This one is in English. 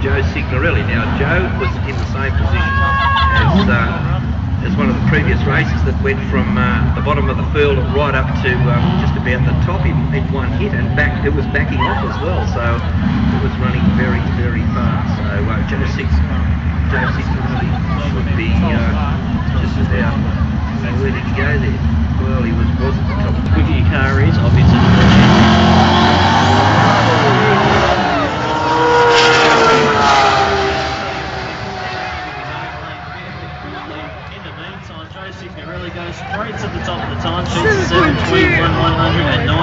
Joe Signorelli. Now Joe was in the same position as one of the previous races that went from the bottom of the field right up to just about the top in one hit, and back. It was backing off as well, so it was running very, very fast. So Joe Signorelli should be just about where did he go there? Well, he was at the top. Quicker your car is, obviously.